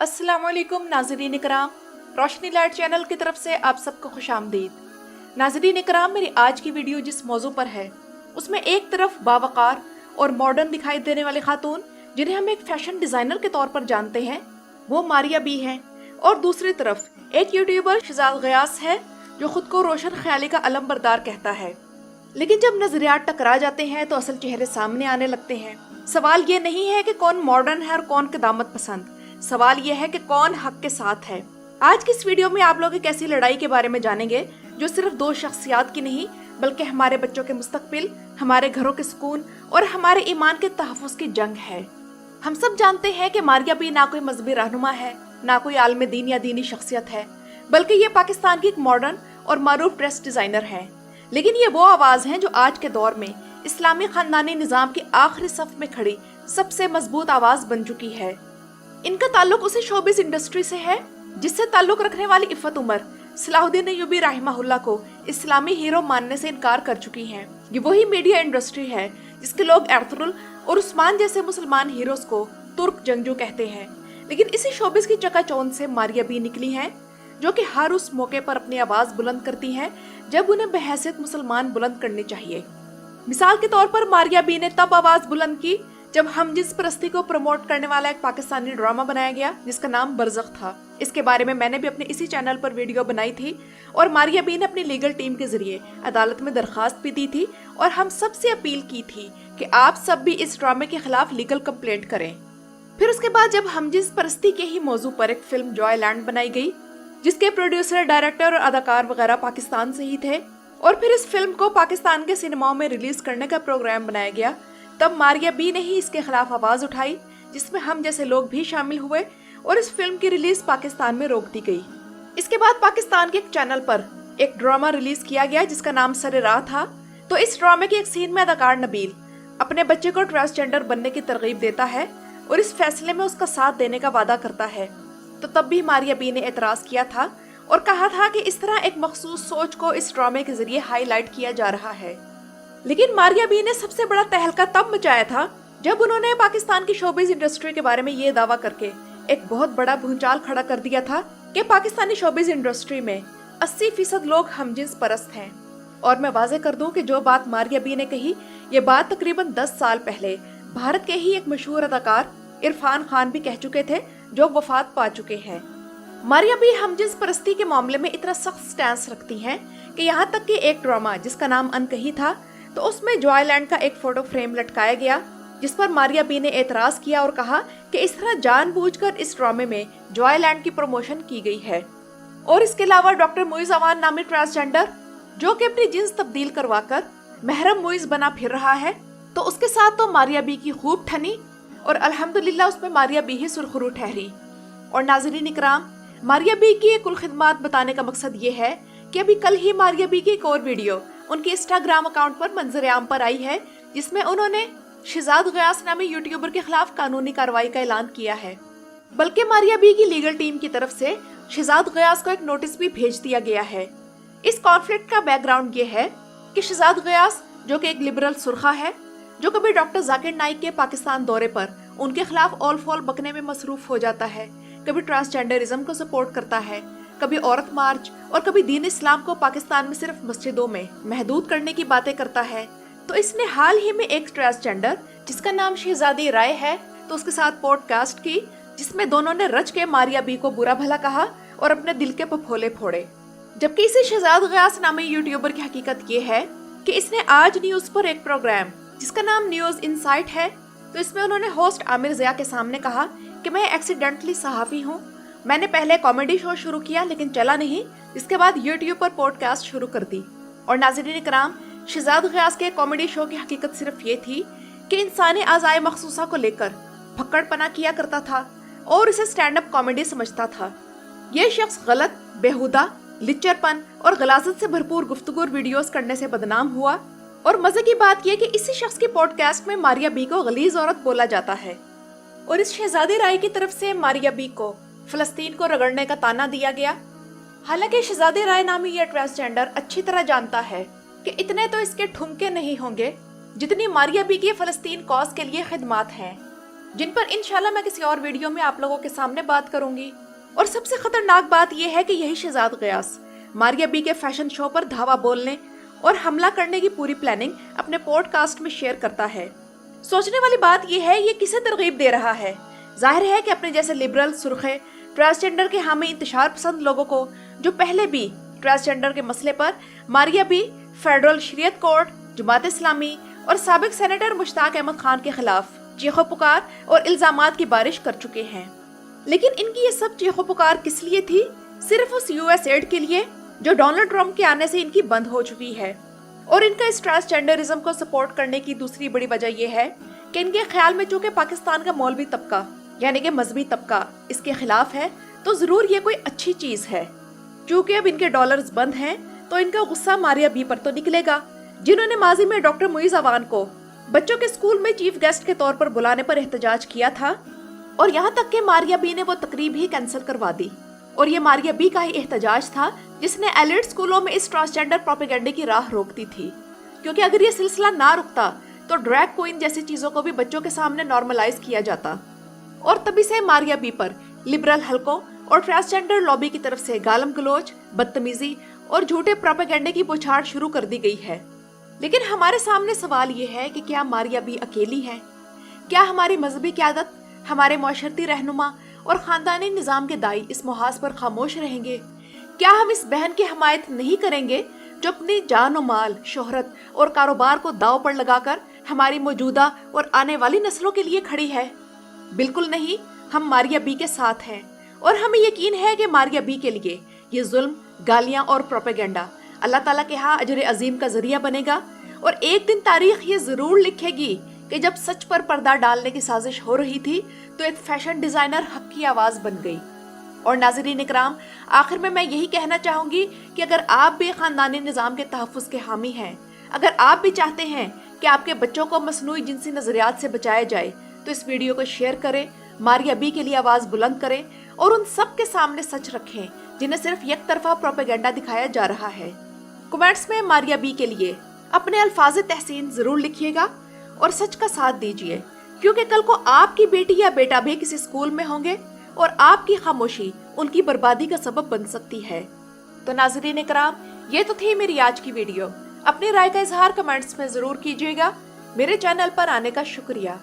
अस्सलाम वालेकुम नाज़रीन इकराम, रोशनी लाइट चैनल की तरफ से आप सबको खुश आमदीद। नाज़रीन इकराम, मेरी आज की वीडियो जिस मौजू पर है उसमें एक तरफ बावकार और मॉडर्न दिखाई देने वाली खातून जिन्हें हम एक फैशन डिज़ाइनर के तौर पर जानते हैं वो मारिया बी हैं, और दूसरी तरफ एक यूट्यूबर शहजाद गयास है जो खुद को रोशन ख्याली का अलम बरदार कहता है। लेकिन जब नजरियात टकरा जाते हैं तो असल चेहरे सामने आने लगते हैं। सवाल ये नहीं है कि कौन मॉडर्न है और कौन क़दामत पसंद, सवाल यह है कि कौन हक के साथ है। आज की इस वीडियो में आप लोग एक ऐसी लड़ाई के बारे में जानेंगे जो सिर्फ दो शख्सियात की नहीं बल्कि हमारे बच्चों के मुस्तकबिल, हमारे घरों के सुकून और हमारे ईमान के तहफ़्फ़ुज़ की जंग है। हम सब जानते हैं कि मारिया बी ना कोई मजहबी रहनुमा है, ना कोई आलम दीन या दीनी शख्सियत है, बल्कि ये पाकिस्तान की एक मॉडर्न और मरूफ ड्रेस डिज़ाइनर है। लेकिन ये वो आवाज़ हैं जो आज के दौर में इस्लामी ख़ानदानी निज़ाम की आखिरी सफ में खड़ी सबसे मजबूत आवाज़ बन चुकी है। इनका ताल्लुक उसी शोबिस इंडस्ट्री से है जिससे ताल्लुक रखने वाली इफ़्फ़त उमर सलाहुद्दीन अय्यूबी रहमहुल्लाह को इस्लामी हीरो मानने से इनकार कर चुकी हैं। ये वही मीडिया इंडस्ट्री है जिसके लोग एर्तुगरुल और उस्मान जैसे मुसलमान हीरोज को तुर्क जंगजू कहते हैं। लेकिन इसी शोबिस की चकाचौंध से मारिया बी निकली हैं जो कि हर उस मौके पर अपनी आवाज़ बुलंद करती हैं जब उन्हें बहैसियत मुसलमान बुलंद करनी चाहिए। मिसाल के तौर पर मारिया बी ने तब आवाज़ बुलंद की जब हमजिन्स परस्ती को प्रमोट करने वाला एक पाकिस्तानी ड्रामा बनाया गया जिसका नाम बरज़ख था। इसके बारे में मैंने भी अपने इसी चैनल पर वीडियो बनाई थी और मारिया बी ने अपनी लीगल टीम के जरिए अदालत में दरख्वास्त भी दी थी और हम सबसे अपील की थी कि आप सब भी इस ड्रामे के खिलाफ लीगल कंप्लेंट करें। फिर उसके बाद जब हमजिन्स परस्ती के ही मौजू पर एक फिल्म जॉयलैंड बनाई गई जिसके प्रोड्यूसर, डायरेक्टर और अदाकार वगैरह पाकिस्तान से ही थे, और फिर इस फिल्म को पाकिस्तान के सिनेमाओं में रिलीज करने का प्रोग्राम बनाया गया, तब मारिया बी ने ही इसके खिलाफ आवाज़ उठाई जिसमें हम जैसे लोग भी शामिल हुए और इस फिल्म की रिलीज पाकिस्तान में रोक दी गई। इसके बाद पाकिस्तान के एक चैनल पर एक ड्रामा रिलीज किया गया जिसका नाम सरे राह था। तो इस ड्रामे के एक सीन में अदाकार नबील अपने बच्चे को ट्रांसजेंडर बनने की तरगीब देता है और इस फैसले में उसका साथ देने का वादा करता है। तो तब भी मारिया बी ने एतराज किया था और कहा था कि इस तरह एक मखसूस सोच को इस ड्रामे के जरिए हाईलाइट किया जा रहा है। लेकिन मारिया बी ने सबसे बड़ा तहलका तब मचाया था जब उन्होंने पाकिस्तान की शोबिस इंडस्ट्री के बारे में ये दावा करके एक बहुत बड़ा भूचाल खड़ा कर दिया था कि पाकिस्तानी शोबिस इंडस्ट्री में 80% लोग हमजिन्स परस्त हैं। और मैं वाज़ेह कर दूं कि जो बात मारिया बी ने कही, ये बात तकरीबन 10 साल पहले भारत के ही एक मशहूर अदाकार इरफान खान भी कह चुके थे जो वफात पा चुके हैं। मारिया बी हमजिन्स परस्ती के मामले में इतना सख्त स्टैंस रखती हैं कि यहाँ तक कि एक ड्रामा जिसका नाम अनकही था तो उसमें जॉयलैंड का एक फोटो फ्रेम लटकाया गया जिस पर मारिया बी ने एतराज किया और कहा कि इस तरह जानबूझकर इस ड्रामे में जॉयलैंड की प्रमोशन की गई है। और इसके अलावा डॉक्टर मुइज़ अवान नामी ट्रांसजेंडर जो कि अपनी जिन्स तब्दील करवाकर महरम मुइज़ बना फिर रहा है, तो उसके साथ तो मारिया बी की खूब ठनी और अल्हम्दुलिल्लाह उसमें मारिया बी ही सुरखरू ठहरी। और नाज़रीन इकराम, मारिया बी की कुल खिदमात बताने का मकसद ये है कि अभी कल ही मारिया बी की एक और वीडियो उनके इंस्टाग्राम अकाउंट पर मंजर आम पर आई है जिसमें उन्होंने शहजाद गयास नामी यूट्यूबर के खिलाफ कानूनी कार्रवाई का ऐलान किया है। बल्कि मारिया बी की लीगल टीम की तरफ से शहजाद गयास को एक नोटिस भी भेज दिया गया है। इस कॉन्फ्लिक्ट का बैकग्राउंड ये है कि शहजाद गयास जो कि एक लिबरल सुरखा है जो कभी डॉक्टर जाकिर नाइक के पाकिस्तान दौरे पर उनके खिलाफ ऑल फॉल बकने में मसरूफ हो जाता है, कभी ट्रांसजेंडरिज्म को सपोर्ट करता है, कभी औरत मार्च और कभी दीन इस्लाम को पाकिस्तान में सिर्फ मस्जिदों में महदूद करने की बातें करता है। तो इसने हाल ही में एक ट्रांसजेंडर जिसका नाम शहजादी राय है तो उसके साथ पॉडकास्ट की जिसमें दोनों ने रच के मारिया बी को बुरा भला कहा और अपने दिल के फफोले फोड़े। जबकि इसी शहजाद गयास नामी यूट्यूबर की हकीकत ये है कि इसने आज न्यूज पर एक प्रोग्राम जिसका नाम न्यूज इनसाइट है, तो इसमें उन्होंने होस्ट आमिर ज़िया के सामने कहा कि मैं एक्सीडेंटली सहाफ़ी हूँ, मैंने पहले कॉमेडी शो शुरू किया लेकिन चला नहीं, इसके बाद यूट्यूब पर पॉडकास्ट शुरू कर दी। और नाज़रीन इकराम, शहजाद गयास के कॉमेडी शो की हकीकत सिर्फ ये थी कि इंसानी आज़ाए मखसूसा को लेकर भक्कड़पना किया करता था और इसे स्टैंड अप कॉमेडी समझता था। ये शख्स गलत, बेहुदा, लिच्चरपन और गलाजत से भरपूर गुफ्तगू वीडियोस करने से बदनाम हुआ। और मजे की बात यह कि इसी शख्स की पॉडकास्ट में मारिया बी को गलीज औरत बोला जाता है। और इस शहजादी राय की तरफ से मारिया बी को फलस्तीन को रगड़ने का ताना दिया गया। हालांकि शहजादी राय नामी यह ट्रांसजेंडर अच्छी तरह जानता है कि इतने तो इसके ठुमके नहीं होंगे जितनी मारिया बी की फलस्तीन कॉज के लिए खिदमात हैं। जिन पर इंशाल्लाह मैं किसी और वीडियो में आप लोगों के सामने बात करूंगी। और सबसे खतरनाक बात यह है कि यही शहजाद गयास मारिया बी के फैशन शो पर धावा बोलने और हमला करने की पूरी प्लानिंग अपने पॉडकास्ट में शेयर करता है। सोचने वाली बात यह है ये किसे तरगीब दे रहा है। जाहिर है कि अपने जैसे लिबरल, सुर्खे, ट्रांसजेंडर के हामी इंतशार पसंद लोगों को, जो पहले भी ट्रांसजेंडर के मसले पर मारिया बी, फेडरल शरीयत कोर्ट, जमात इस्लामी और साबिक सेनेटर मुश्ताक अहमद खान के खिलाफ चीखो पुकार और इल्जामात की बारिश कर चुके हैं। लेकिन इनकी ये सब चीखो पुकार किस लिए थी? सिर्फ उस यूएस एड के लिए जो डोनाल्ड ट्रंप के आने से इनकी बंद हो चुकी है। और इनका इस ट्रांसजेंडरिज्म को सपोर्ट करने की दूसरी बड़ी वजह यह है कि इनके ख्याल में चूंकि पाकिस्तान का मौलवी तबका यानी कि मजहबी तबका इसके खिलाफ है, तो जरूर ये कोई अच्छी चीज है। चूंकि अब इनके डॉलर्स बंद हैं, तो इनका गुस्सा मारिया बी पर तो निकलेगा, जिन्होंने माजी में डॉक्टर मुईज़ अवान को बच्चों के स्कूल में चीफ गेस्ट के तौर पर बुलाने पर एहतजाज किया था। और यहाँ तक कि मारिया बी ने वो तकरीब ही कैंसिल करवा दी। और ये मारिया बी का ही एहतजाज था जिसने एलिट स्कूलों में इस ट्रांसजेंडर प्रोपेगेंडे की राह रोक दी थी। क्योंकि अगर ये सिलसिला ना रुकता तो ड्रैग क्वीन जैसी चीजों को भी बच्चों के सामने नॉर्मलाइज किया जाता। और तभी से मारिया बी पर लिबरल हलकों और ट्रांसजेंडर लॉबी की तरफ से गालम गलोच, बदतमीजी और झूठे प्रोपेगेंडे की बौछार शुरू कर दी गई है। लेकिन हमारे सामने सवाल ये है कि क्या मारिया बी अकेली है? क्या हमारी मजहबी क़यादत, हमारे माशरती रहनुमा और खानदानी निज़ाम के दाई इस मुहाज पर खामोश रहेंगे? क्या हम इस बहन की हमायत नहीं करेंगे जो अपनी जान और माल, शोहरत और कारोबार को दांव पर लगाकर हमारी मौजूदा और आने वाली नस्लों के लिए खड़ी है? बिल्कुल नहीं, हम मारिया बी के साथ हैं। और हमें यकीन है कि मारिया बी के लिए ये जुल्म, गालियां और प्रोपेगेंडा अल्लाह ताला के यहाँ अजर अजीम का जरिया बनेगा। और एक दिन तारीख ये जरूर लिखेगी कि जब सच पर पर्दा डालने की साजिश हो रही थी तो एक फैशन डिजाइनर हक की आवाज बन गई। और नाज़रीन इकराम, आखिर में मैं यही कहना चाहूंगी कि अगर आप भी खानदानी निज़ाम के तहफ़्फ़ुज़ के हामी हैं, अगर आप भी चाहते हैं कि आपके बच्चों को मसनूई जिनसी नजरियात से बचाया जाए, तो इस वीडियो को शेयर करें, मारिया बी के लिए आवाज बुलंद करें और उन सब के सामने सच रखें जिन्हें सिर्फ एक तरफा प्रोपेगेंडा दिखाया जा रहा है। कमेंट्स में मारिया बी के लिए अपने अल्फाज तहसीन जरूर लिखिएगा और सच का साथ दीजिए, क्योंकि कल को आपकी बेटी या बेटा भी किसी स्कूल में होंगे और आपकी खामोशी उनकी बर्बादी का सबब बन सकती है। तो नाज़रीन इकराम, ये तो थी मेरी आज की वीडियो। अपनी राय का इजहार कमेंट्स में जरूर कीजिएगा। मेरे चैनल पर आने का शुक्रिया।